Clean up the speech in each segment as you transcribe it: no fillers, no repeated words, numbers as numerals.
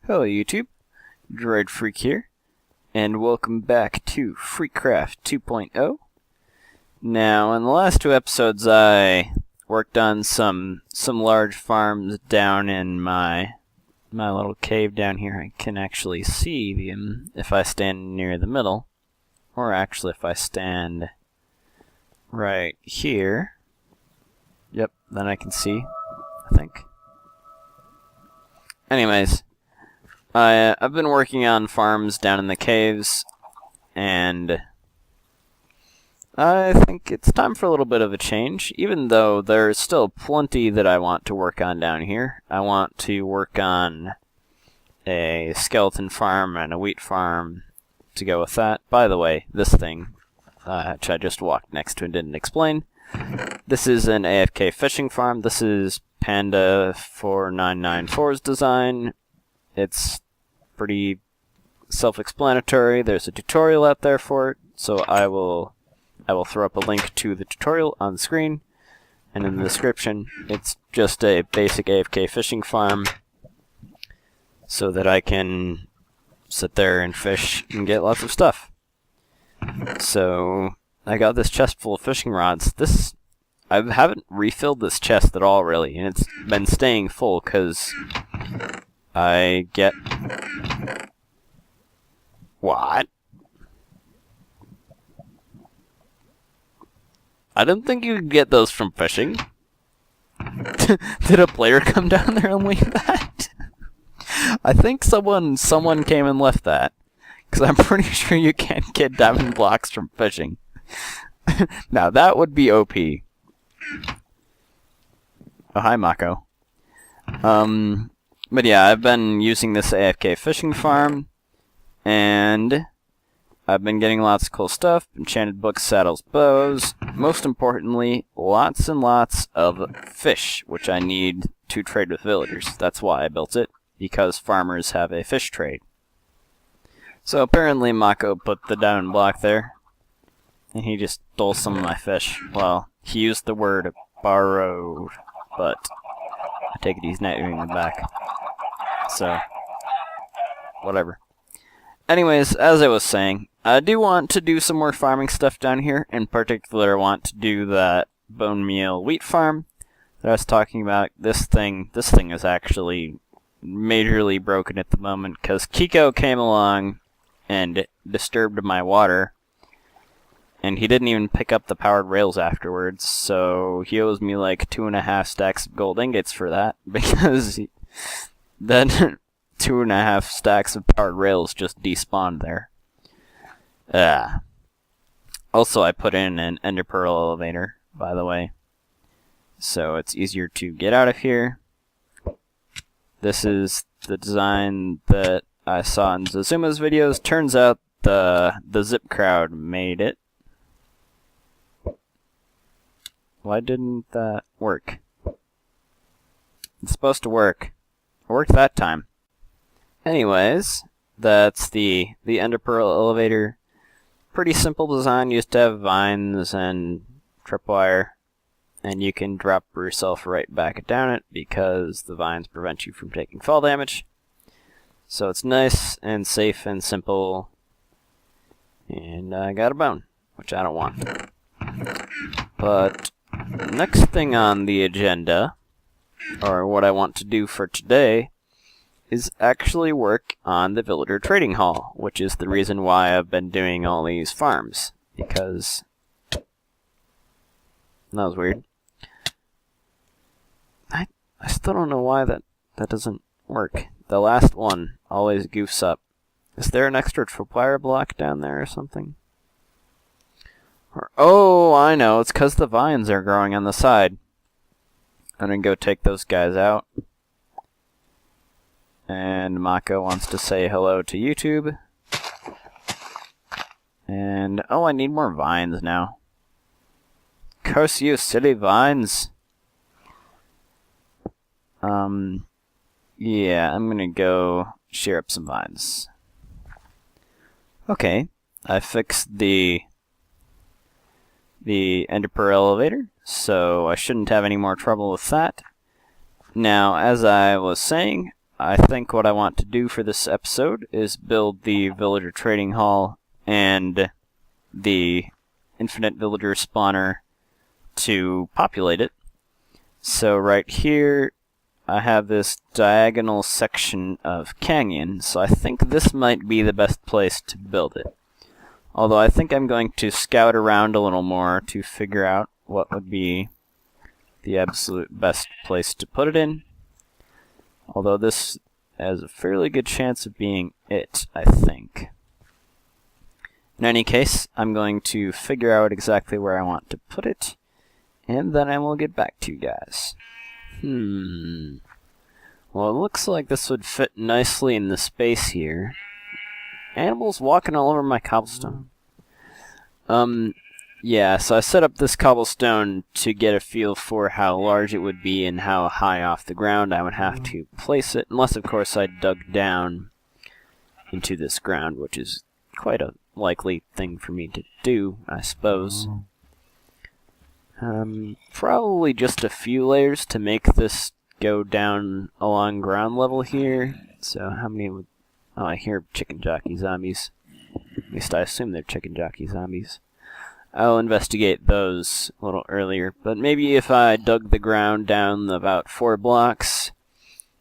Hello YouTube, Droid Freak here, and welcome back to FreakCraft 2.0. Now, in the last two episodes I worked on some large farms down in my little cave down here. I can actually see them if I stand near the middle, or actually if I stand right here. Yep, then I can see, I think. Anyways, I've been working on farms down in the caves, and I think it's time for a little bit of a change, even though there's still plenty that I want to work on down here. I want to work on a skeleton farm and a wheat farm to go with that. By the way, this thing, which I just walked next to and didn't explain, this is an AFK fishing farm. This is Panda 4994's design. It's pretty self-explanatory. There's a tutorial out there for it, so I will throw up a link to the tutorial on the screen and in the description. It's just a basic AFK fishing farm so that I can sit there and fish and get lots of stuff. So I got this chest full of fishing rods. I haven't refilled this chest at all, really, and it's been staying full because I get... What? I didn't think you could get those from fishing. Did a player come down there and leave that? I think someone came and left that, because I'm pretty sure you can't get diamond blocks from fishing. Now that would be OP. Oh, hi, Mako. But yeah, I've been using this AFK fishing farm, and I've been getting lots of cool stuff. Enchanted books, saddles, bows. Most importantly, lots and lots of fish, which I need to trade with villagers. That's why I built it, because farmers have a fish trade. So apparently Mako put the diamond block there, and he just stole some of my fish. Well, he used the word borrowed, but I take it he's not doing it back. So, whatever. Anyways, as I was saying, I do want to do some more farming stuff down here. In particular, I want to do that bone meal wheat farm that I was talking about. This thing is actually majorly broken at the moment because Kiko came along and disturbed my water. And he didn't even pick up the powered rails afterwards, so he owes me like 2.5 stacks of gold ingots for that, because then 2.5 stacks of powered rails just despawned there. Also, I put in an ender pearl elevator, by the way, so it's easier to get out of here. This is the design that I saw in Zazuma's videos. Turns out the Zip crowd made it. Why didn't that work? It's supposed to work. It worked that time. Anyways, that's the ender pearl elevator. Pretty simple design. Used to have vines and tripwire, and you can drop yourself right back down it because the vines prevent you from taking fall damage. So it's nice and safe and simple. And I got a bone, which I don't want. But next thing on the agenda, or what I want to do for today, is actually work on the villager trading hall, which is the reason why I've been doing all these farms, because that was weird. I still don't know why that doesn't work. The last one always goofs up. Is there an extra tripwire block down there or something? Oh, I know. It's because the vines are growing on the side. I'm going to go take those guys out. And Mako wants to say hello to YouTube. And, oh, I need more vines now. Curse you, silly vines. Yeah, I'm going to go shear up some vines. Okay, I fixed the ender pearl elevator, so I shouldn't have any more trouble with that. Now, as I was saying, I think what I want to do for this episode is build the villager trading hall and the infinite villager spawner to populate it. So right here I have this diagonal section of canyon, so I think this might be the best place to build it. Although I think I'm going to scout around a little more to figure out what would be the absolute best place to put it in. Although this has a fairly good chance of being it, I think. In any case, I'm going to figure out exactly where I want to put it, and then I will get back to you guys. Well, it looks like this would fit nicely in the space here. Animals walking all over my cobblestone. Yeah, so I set up this cobblestone to get a feel for how large it would be and how high off the ground I would have to place it, unless of course I dug down into this ground, which is quite a likely thing for me to do, I suppose. Probably just a few layers to make this go down along ground level here. So how many would... Oh, I hear chicken jockey zombies. At least I assume they're chicken jockey zombies. I'll investigate those a little earlier, but maybe if I dug the ground down about 4 blocks,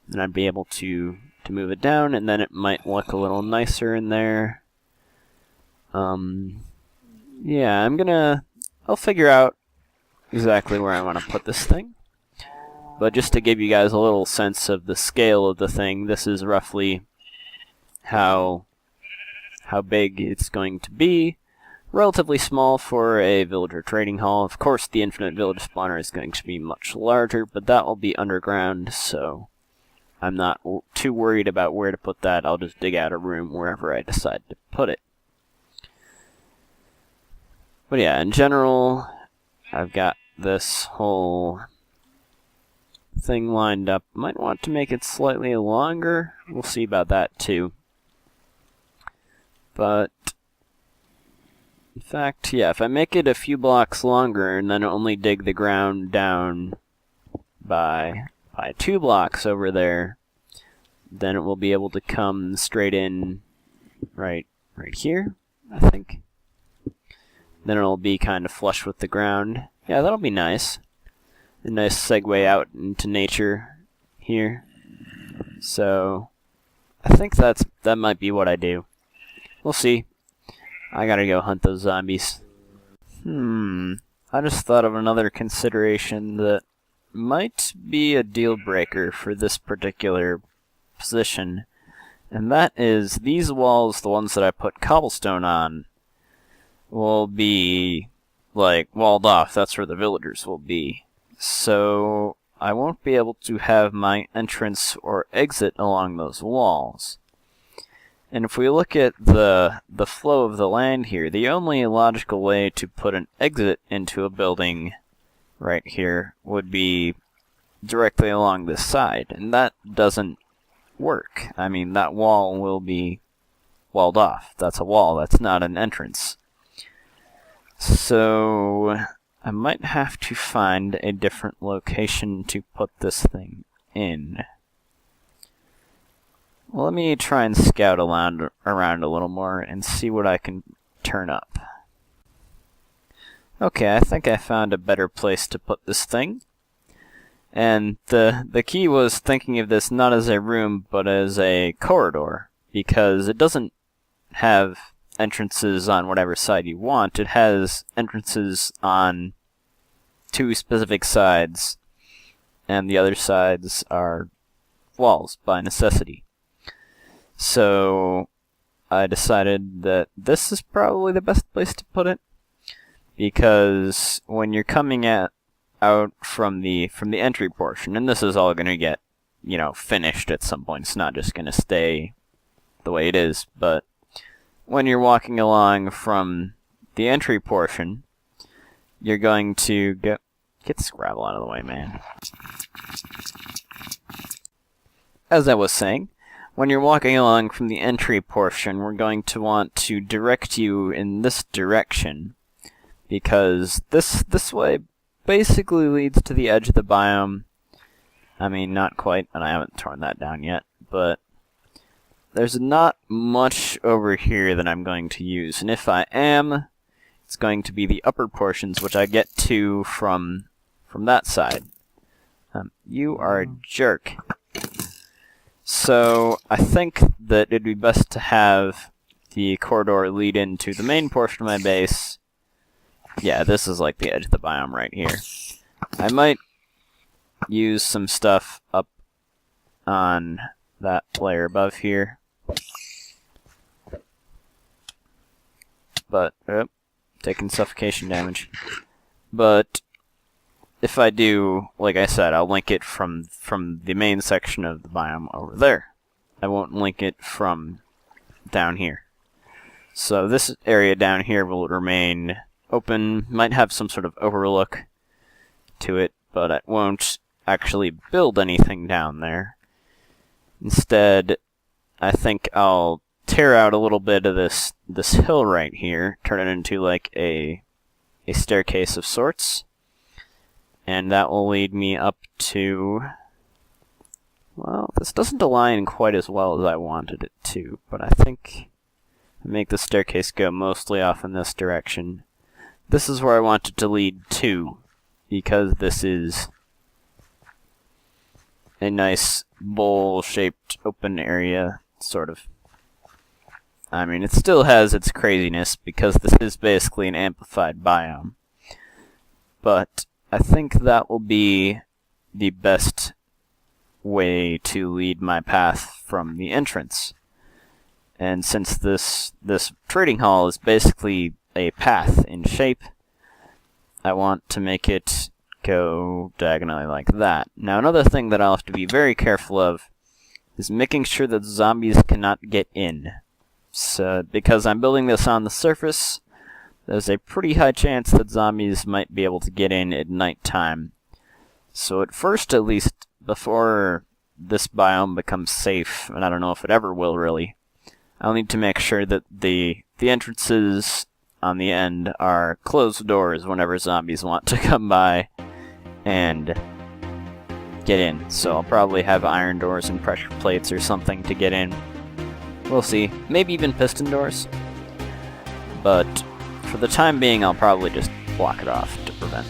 then I'd be able to move it down, and then it might look a little nicer in there. Yeah, I'll figure out exactly where I want to put this thing. But just to give you guys a little sense of the scale of the thing, this is roughly how big it's going to be. Relatively small for a villager trading hall. Of course, the infinite villager spawner is going to be much larger, but that will be underground, so I'm not too worried about where to put that. I'll just dig out a room wherever I decide to put it. But yeah, in general, I've got this whole thing lined up. Might want to make it slightly longer. We'll see about that too. But in fact, yeah, if I make it a few blocks longer and then only dig the ground down by 2 blocks over there, then it will be able to come straight in right here, I think. Then it'll be kind of flush with the ground. Yeah, that'll be nice. A nice segue out into nature here. So I think that might be what I do. We'll see. I gotta go hunt those zombies. I just thought of another consideration that might be a deal breaker for this particular position, and that is these walls, the ones that I put cobblestone on, will be like walled off. That's where the villagers will be. So I won't be able to have my entrance or exit along those walls. And if we look at the flow of the land here, the only logical way to put an exit into a building right here would be directly along this side, and that doesn't work. I mean, that wall will be walled off. That's a wall, that's not an entrance. So I might have to find a different location to put this thing in. Well, let me try and scout around a little more and see what I can turn up. Okay, I think I found a better place to put this thing. And the key was thinking of this not as a room, but as a corridor, because it doesn't have entrances on whatever side you want. It has entrances on 2 specific sides, and the other sides are walls by necessity. So I decided that this is probably the best place to put it, because when you're coming out from the entry portion, and this is all going to get, finished at some point. It's not just going to stay the way it is, but when you're walking along from the entry portion, you're going to get Scrabble out of the way, man. As I was saying, when you're walking along from the entry portion, we're going to want to direct you in this direction, because this way basically leads to the edge of the biome. I mean, not quite, and I haven't torn that down yet, but there's not much over here that I'm going to use, and if I am, it's going to be the upper portions, which I get to from that side. You are a jerk. So I think that it'd be best to have the corridor lead into the main portion of my base. Yeah, this is like the edge of the biome right here. I might use some stuff up on that layer above here. But, taking suffocation damage. But if I do, like I said, I'll link it from the main section of the biome over there. I won't link it from down here. So this area down here will remain open, might have some sort of overlook to it, but I won't actually build anything down there. Instead, I think I'll tear out a little bit of this hill right here, turn it into like a staircase of sorts, and that will lead me up to, well, this doesn't align quite as well as I wanted it to, but I think I make the staircase go mostly off in this direction. This is where I want it to lead to, because this is a nice bowl-shaped open area, sort of. I mean, it still has its craziness, because this is basically an amplified biome. But I think that will be the best way to lead my path from the entrance. And since this trading hall is basically a path in shape, I want to make it go diagonally like that. Now, another thing that I'll have to be very careful of is making sure that zombies cannot get in. So, because I'm building this on the surface, there's a pretty high chance that zombies might be able to get in at nighttime. So at first, at least, before this biome becomes safe, and I don't know if it ever will really, I'll need to make sure that the entrances on the end are closed doors whenever zombies want to come by and get in. So I'll probably have iron doors and pressure plates or something to get in. We'll see. Maybe even piston doors. But for the time being, I'll probably just block it off to prevent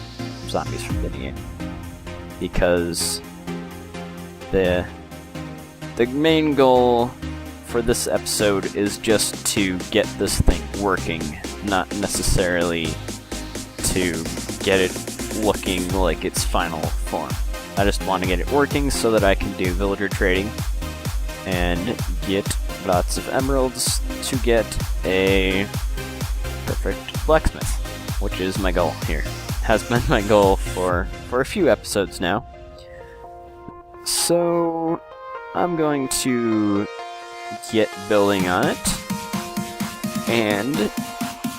zombies from getting in. Because the main goal for this episode is just to get this thing working, not necessarily to get it looking like its final form. I just want to get it working so that I can do villager trading and get lots of emeralds to get a perfect blacksmith, which is my goal here. Has been my goal for a few episodes now. So I'm going to get building on it, and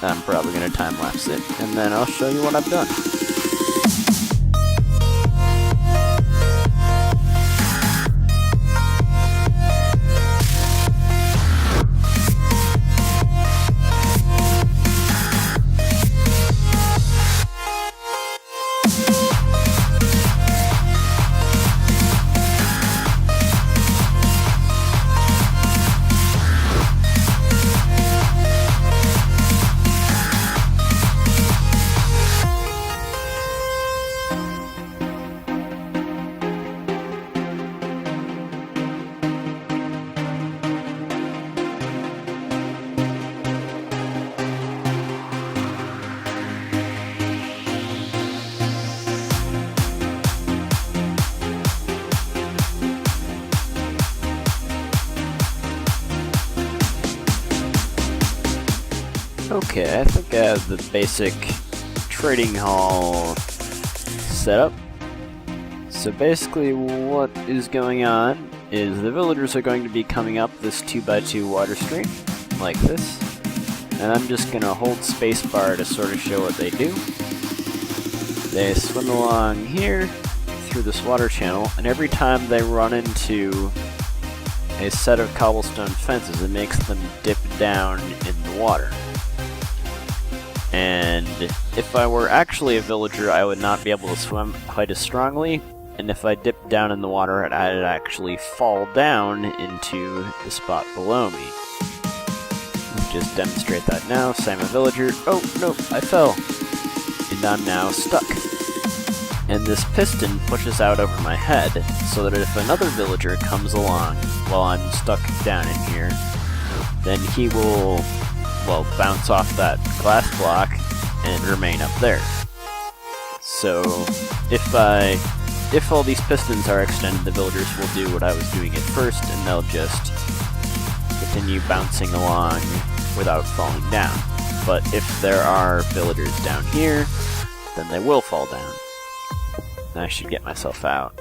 I'm probably going to time-lapse it, and then I'll show you what I've done. Okay, I think I have the basic trading hall set up. So basically what is going on is the villagers are going to be coming up this 2x2 water stream, like this. And I'm just going to hold spacebar to sort of show what they do. They swim along here, through this water channel, and every time they run into a set of cobblestone fences, it makes them dip down in the water. And if I were actually a villager, I would not be able to swim quite as strongly, and if I dip down in the water, I'd actually fall down into the spot below me. Let's just demonstrate that now. Say I'm a villager. Oh, no, I fell. And I'm now stuck. And this piston pushes out over my head, so that if another villager comes along while I'm stuck down in here, then he will, well, bounce off that glass block and remain up there. So, if all these pistons are extended, the villagers will do what I was doing at first, and they'll just continue bouncing along without falling down. But if there are villagers down here, then they will fall down. I should get myself out.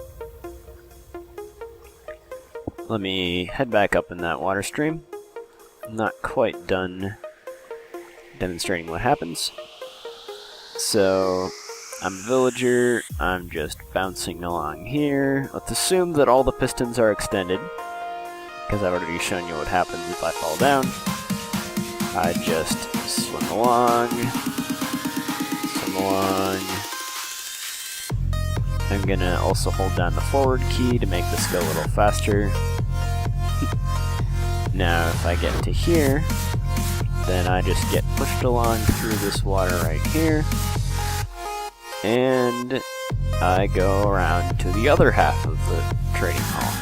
Let me head back up in that water stream. I'm not quite done demonstrating what happens. So, I'm a villager, I'm just bouncing along here. Let's assume that all the pistons are extended, because I've already shown you what happens if I fall down. I just swim along, I'm gonna also hold down the forward key to make this go a little faster. Now if I get to here, then I just get pushed along through this water right here, and I go around to the other half of the trading hall.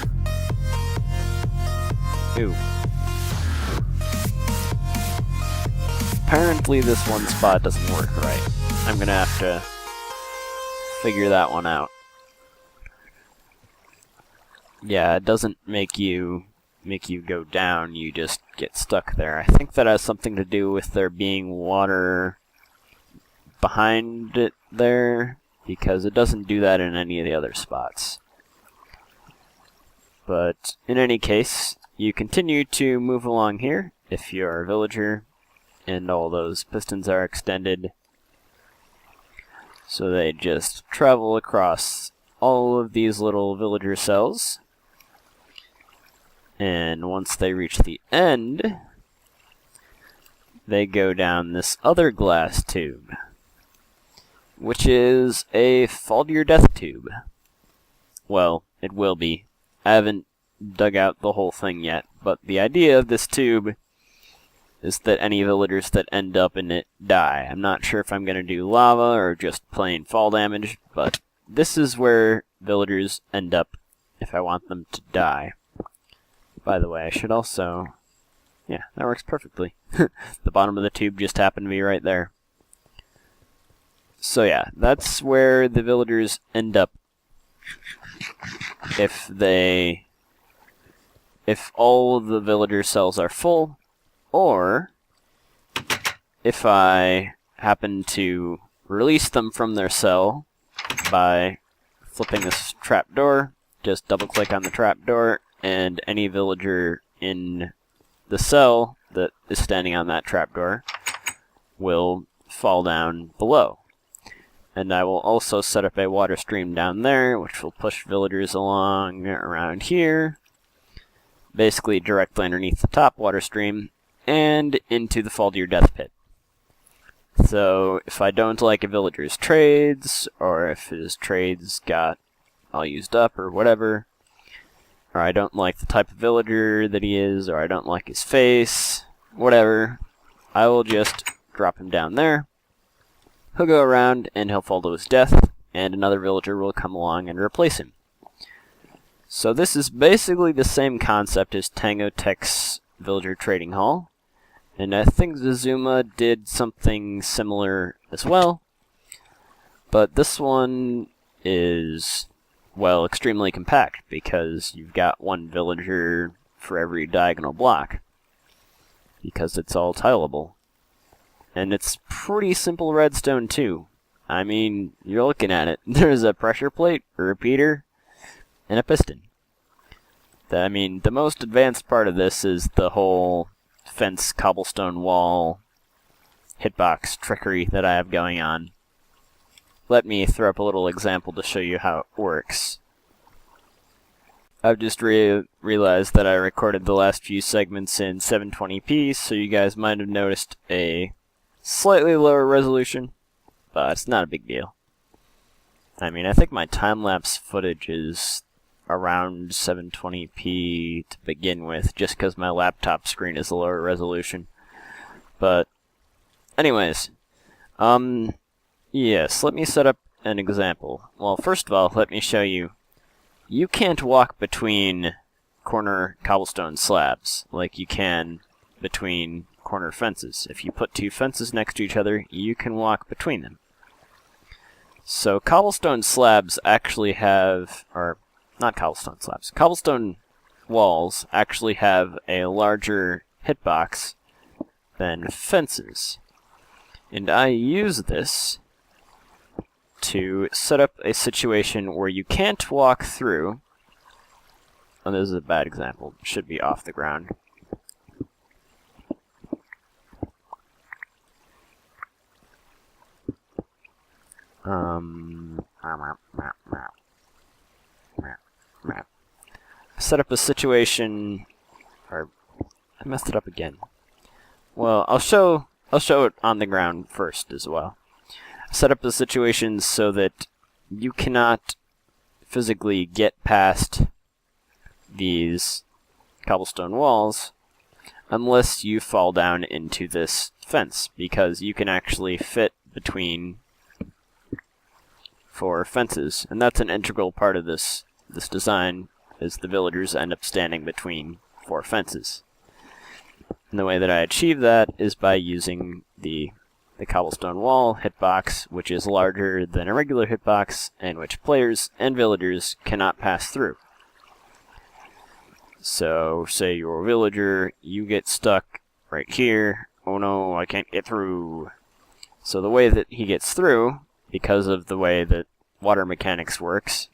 Ooh. Apparently this one spot doesn't work right. I'm gonna have to figure that one out. Yeah, it doesn't make you go down, you just get stuck there. I think that has something to do with there being water behind it there, because it doesn't do that in any of the other spots. But in any case, you continue to move along here if you're a villager, and all those pistons are extended. So they just travel across all of these little villager cells. And once they reach the end, they go down this other glass tube, which is a fall to your death tube. Well, it will be. I haven't dug out the whole thing yet, but the idea of this tube is that any villagers that end up in it die. I'm not sure if I'm going to do lava or just plain fall damage, but this is where villagers end up if I want them to die. By the way, I should also... yeah, that works perfectly. The bottom of the tube just happened to be right there. So yeah, that's where the villagers end up if all the villager cells are full, or if I happen to release them from their cell by flipping this trapdoor. Just double click on the trapdoor, and any villager in the cell that is standing on that trapdoor will fall down below. And I will also set up a water stream down there, which will push villagers along around here, basically directly underneath the top water stream, and into the fall to your death pit. So if I don't like a villager's trades, or if his trades got all used up or whatever, or I don't like the type of villager that he is, or I don't like his face, whatever, I will just drop him down there. He'll go around and he'll fall to his death, and another villager will come along and replace him. So this is basically the same concept as Tango Tech's Villager Trading Hall, and I think Zazuma did something similar as well, but this one is, well, extremely compact, because you've got one villager for every diagonal block, because it's all tileable. And it's pretty simple redstone too. I mean, you're looking at it. There's a pressure plate, a repeater, and a piston. I mean, the most advanced part of this is the whole fence, cobblestone wall, hitbox trickery that I have going on. Let me throw up a little example to show you how it works. I've just realized that I recorded the last few segments in 720p, so you guys might have noticed a slightly lower resolution, but it's not a big deal. I mean, I think my time-lapse footage is around 720p to begin with, just because my laptop screen is a lower resolution. But, anyways, yes, let me set up an example. Well, first of all, let me show you. You can't walk between corner cobblestone slabs like you can between corner fences. If you put two fences next to each other, you can walk between them. So cobblestone slabs actually have, or not cobblestone slabs, cobblestone walls actually have a larger hitbox than fences. And I use this to set up a situation where you can't walk through. Oh, this is a bad example. It should be off the ground. Set up a situation, or I messed it up again. Well, I'll show it on the ground first as well. Set up the situation so that you cannot physically get past these cobblestone walls unless you fall down into this fence, because you can actually fit between 4 fences, and that's an integral part of this design, is the villagers end up standing between 4 fences. And the way that I achieve that is by using the cobblestone wall hitbox, which is larger than a regular hitbox, and which players and villagers cannot pass through. So, say you're a villager, you get stuck right here. Oh no, I can't get through. So the way that he gets through, because of the way that water mechanics works,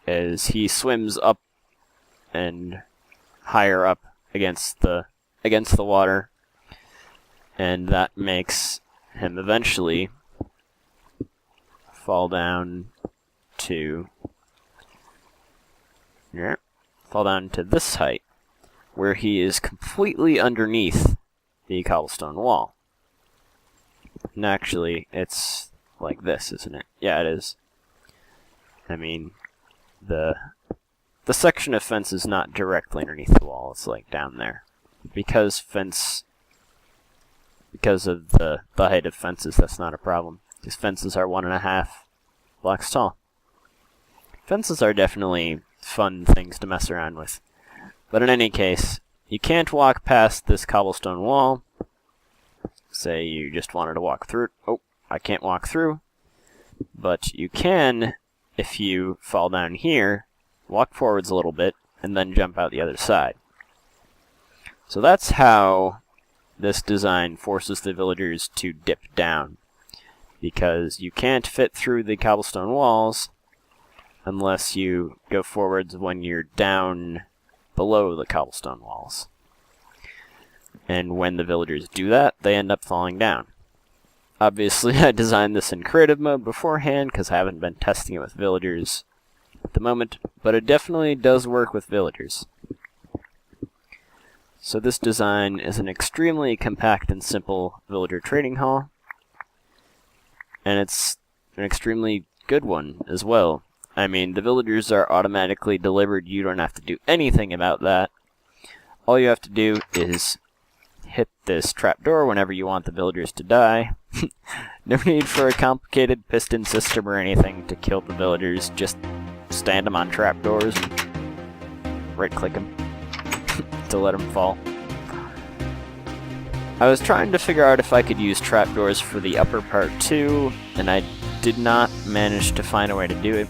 is he swims up and higher up against the water, and that makes him eventually fall down to this height, where he is completely underneath the cobblestone wall. And actually, it's like this, isn't it? Yeah, it is. I mean, the section of fence is not directly underneath the wall, it's like down there. Because of the height of fences, that's not a problem. Because fences are 1.5 blocks tall. Fences are definitely fun things to mess around with. But in any case, you can't walk past this cobblestone wall. Say you just wanted to walk through it. Oh, I can't walk through. But you can, if you fall down here, walk forwards a little bit, and then jump out the other side. So that's how this design forces the villagers to dip down, because you can't fit through the cobblestone walls unless you go forwards when you're down below the cobblestone walls. And when the villagers do that, they end up falling down. Obviously, I designed this in creative mode beforehand because I haven't been testing it with villagers at the moment, but it definitely does work with villagers. So this design is an extremely compact and simple villager trading hall, and it's an extremely good one as well. I mean, the villagers are automatically delivered. You don't have to do anything about that. All you have to do is hit this trapdoor whenever you want the villagers to die. No need for a complicated piston system or anything to kill the villagers. Just stand them on trapdoors and right-click them to let them fall. I was trying to figure out if I could use trapdoors for the upper part too, and I did not manage to find a way to do it.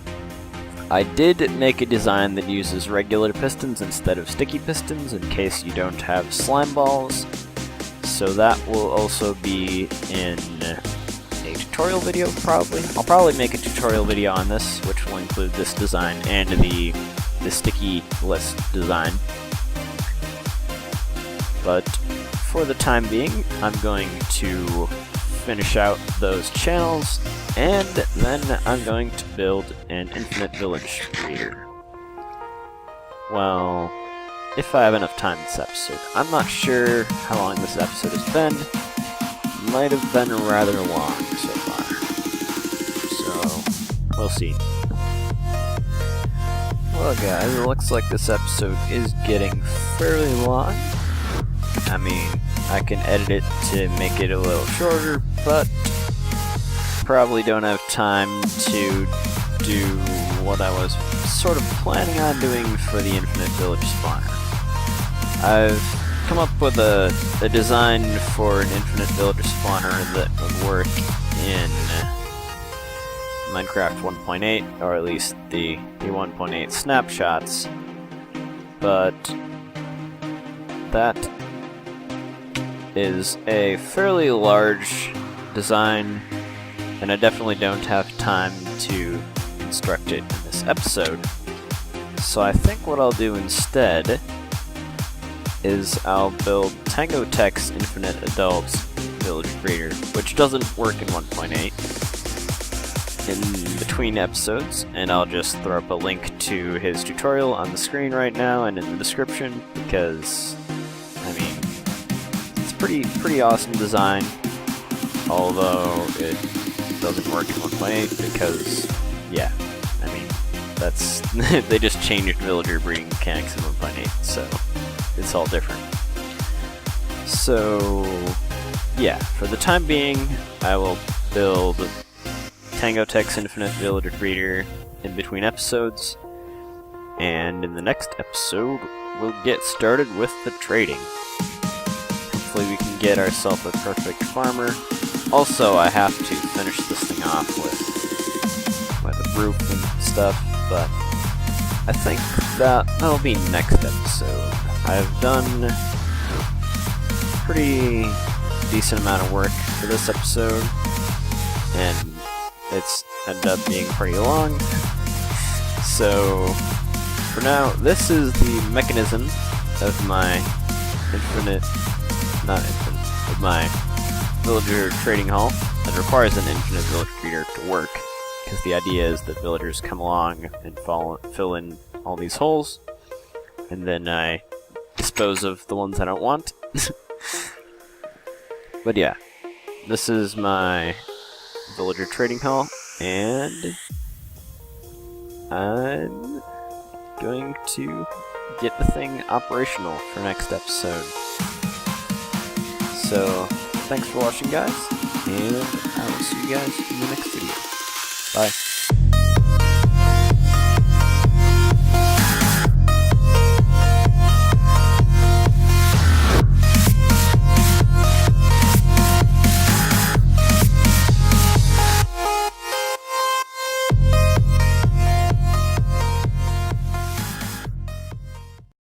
I did make a design that uses regular pistons instead of sticky pistons in case you don't have slime balls, so that will also be in a tutorial video probably. I'll probably make a tutorial video on this, which will include this design and the sticky list design. But for the time being, I'm going to finish out those channels, and then I'm going to build an infinite village creator. Well, if I have enough time this episode. I'm not sure how long this episode has been. Might have been rather long so far. So, we'll see. Well guys, it looks like this episode is getting fairly long. I mean, I can edit it to make it a little shorter, but probably don't have time to do what I was sort of planning on doing for the Infinite Village spawner. I've come up with a design for an Infinite Villager spawner that would work in Minecraft 1.8, or at least the 1.8 snapshots, but that is a fairly large design, and I definitely don't have time to construct it in this episode. So I think what I'll do instead is I'll build Tango Tech's Infinite Adults Village Breeder, which doesn't work in 1.8, in between episodes, and I'll just throw up a link to his tutorial on the screen right now and in the description, because, I mean, it's pretty awesome design, although it doesn't work in 1.8 because, yeah, I mean, that's they just changed villager breeding mechanics in 1.8, so it's all different. So, yeah, for the time being, I will build Tango Tech's Infinite Villager Breeder in between episodes, and in the next episode, we'll get started with the trading. Hopefully we can get ourselves a perfect farmer. Also, I have to finish this thing off with the roof and stuff, but I think that'll be next episode. I've done a pretty decent amount of work for this episode, and it's ended up being pretty long. So, for now, this is the mechanism of my of my villager trading hall that requires an infinite villager breeder to work, because the idea is that villagers come along and fill in all these holes, and then I dispose of the ones I don't want. But yeah, this is my villager trading hall, and I'm going to get the thing operational for next episode. So, thanks for watching, guys, and I will see you guys in the next video.